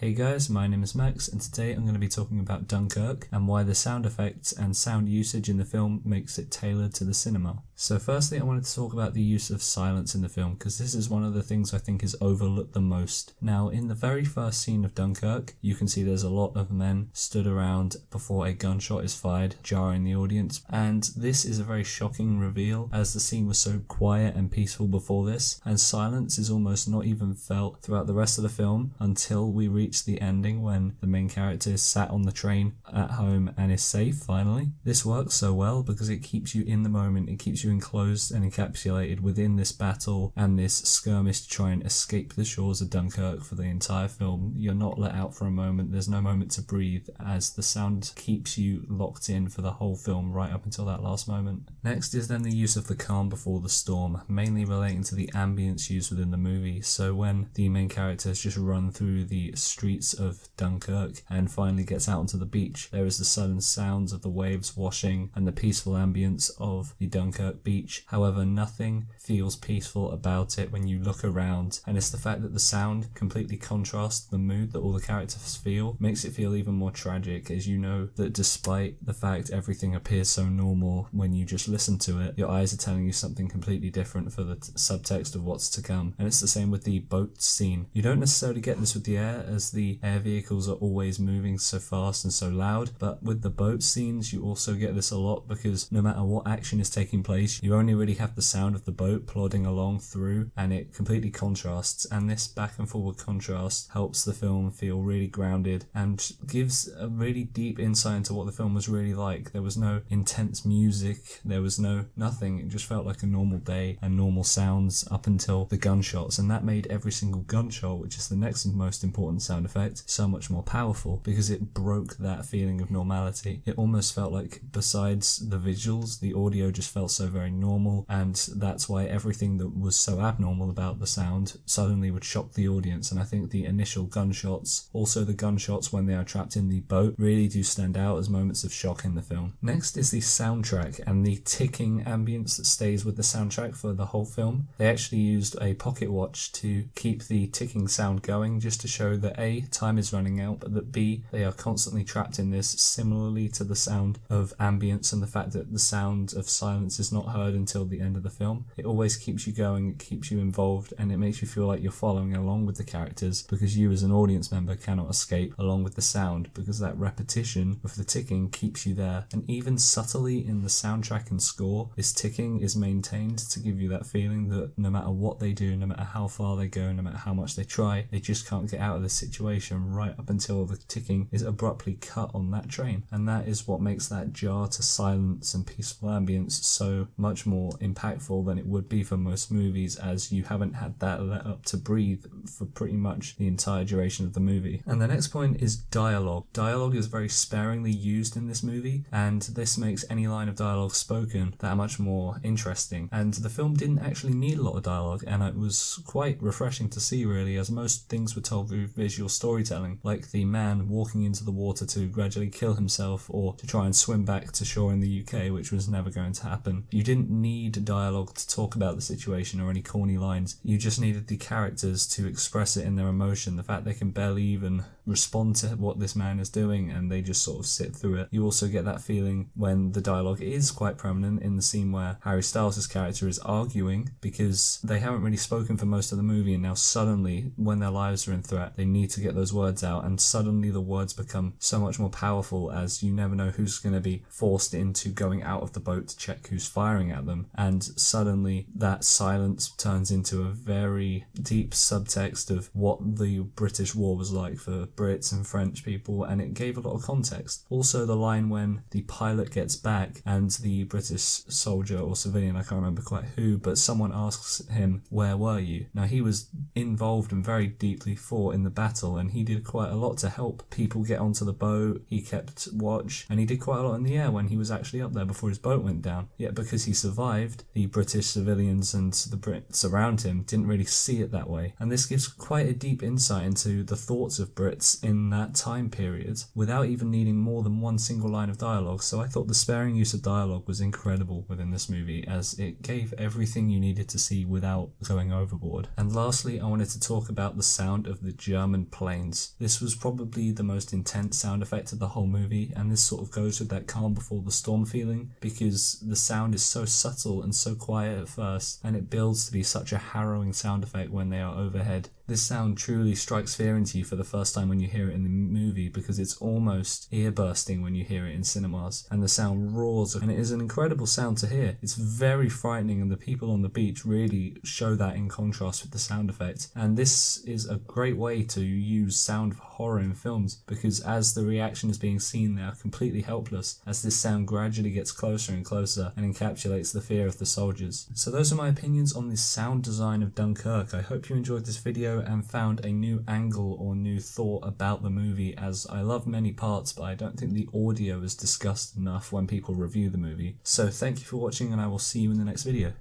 Hey guys, my name is Max, and today I'm going to be talking about Dunkirk and why the sound effects and sound usage in the film makes it tailored to the cinema. So firstly, I wanted to talk about the use of silence in the film, because this is one of the things I think is overlooked the most. Now, in the very first scene of Dunkirk, you can see there's a lot of men stood around before a gunshot is fired, jarring the audience, and this is a very shocking reveal, as the scene was so quiet and peaceful before this, and silence is almost not even felt throughout the rest of the film until we reach the ending when the main character is sat on the train at home and is safe finally. This works so well because it keeps you in the moment, it keeps you enclosed and encapsulated within this battle and this skirmish to try and escape the shores of Dunkirk for the entire film. You're not let out for a moment, there's no moment to breathe, as the sound keeps you locked in for the whole film right up until that last moment. Next is then the use of the calm before the storm, mainly relating to the ambience used within the movie. So when the main character has just run through the streets of Dunkirk and finally gets out onto the beach, there is the sudden sounds of the waves washing and the peaceful ambience of the Dunkirk beach. However, nothing feels peaceful about it when you look around, and it's the fact that the sound completely contrasts the mood that all the characters feel, makes it feel even more tragic, as you know that despite the fact everything appears so normal, when you just listen to it, your eyes are telling you something completely different for the subtext of what's to come. And it's the same with the boat scene. You don't necessarily get this with the air, as the air vehicles are always moving so fast and so loud, but with the boat scenes you also get this a lot, because no matter what action is taking place, you only really have the sound of the boat plodding along through, and it completely contrasts, and this back and forward contrast helps the film feel really grounded and gives a really deep insight into what the film was really like. There was no intense music, there was nothing, it just felt like a normal day and normal sounds up until the gunshots, and that made every single gunshot, which is the next most important sound effect, so much more powerful because it broke that feeling of normality. It almost felt like, besides the visuals, the audio just felt so very normal, and that's why everything that was so abnormal about the sound suddenly would shock the audience. And I think the initial gunshots, also the gunshots when they are trapped in the boat, really do stand out as moments of shock in the film. Next is the soundtrack and the ticking ambience that stays with the soundtrack for the whole film. They actually used a pocket watch to keep the ticking sound going, just to show that A, time is running out, but that B, they are constantly trapped in this, similarly to the sound of ambience and the fact that the sound of silence is not heard until the end of the film. It always keeps you going, it keeps you involved, and it makes you feel like you're following along with the characters, because you as an audience member cannot escape along with the sound, because that repetition of the ticking keeps you there. And even subtly in the soundtrack and score, this ticking is maintained to give you that feeling that no matter what they do, no matter how far they go, no matter how much they try, they just can't get out of this situation right up until the ticking is abruptly cut on that train. And that is what makes that jar to silence and peaceful ambience so much more impactful than it would be for most movies, as you haven't had that let up to breathe for pretty much the entire duration of the movie. And the next point is dialogue. Dialogue is very sparingly used in this movie, and this makes any line of dialogue spoken that much more interesting. And the film didn't actually need a lot of dialogue, and it was quite refreshing to see, really, as most things were told through visual storytelling, like the man walking into the water to gradually kill himself or to try and swim back to shore in the UK, which was never going to happen. You didn't need dialogue to talk about the situation or any corny lines, you just needed the characters to express it in their emotion, the fact they can barely even respond to what this man is doing and they just sort of sit through it. You also get that feeling when the dialogue is quite prominent in the scene where Harry Styles' character is arguing, because they haven't really spoken for most of the movie, and now suddenly when their lives are in threat they need to get those words out, and suddenly the words become so much more powerful, as you never know who's going to be forced into going out of the boat to check who's firing at them, and suddenly that silence turns into a very deep subtext of what the British war was like for Brits and French people, and it gave a lot of context. Also the line when the pilot gets back and the British soldier or civilian, I can't remember quite who, but someone asks him, "Where were you?" Now he was involved and very deeply fought in the battle, and he did quite a lot to help people get onto the boat, he kept watch, and he did quite a lot in the air when he was actually up there before his boat went down. Yet because because he survived, the British civilians and the Brits around him didn't really see it that way. And this gives quite a deep insight into the thoughts of Brits in that time period without even needing more than one single line of dialogue. So I thought the sparing use of dialogue was incredible within this movie, as it gave everything you needed to see without going overboard. And lastly, I wanted to talk about the sound of the German planes. This was probably the most intense sound effect of the whole movie, and this sort of goes with that calm before the storm feeling, because the sound is so subtle and so quiet at first, and it builds to be such a harrowing sound effect when they are overhead. This sound truly strikes fear into you for the first time when you hear it in the movie, because it's almost ear-bursting when you hear it in cinemas, and the sound roars, and it is an incredible sound to hear. It's very frightening, and the people on the beach really show that in contrast with the sound effect. And this is a great way to use sound for horror in films, because as the reaction is being seen, they are completely helpless as this sound gradually gets closer and closer and encapsulates the fear of the soldiers. So those are my opinions on the sound design of Dunkirk. I hope you enjoyed this video and found a new angle or new thought about the movie, as I love many parts, but I don't think the audio is discussed enough when people review the movie. So thank you for watching, and I will see you in the next video.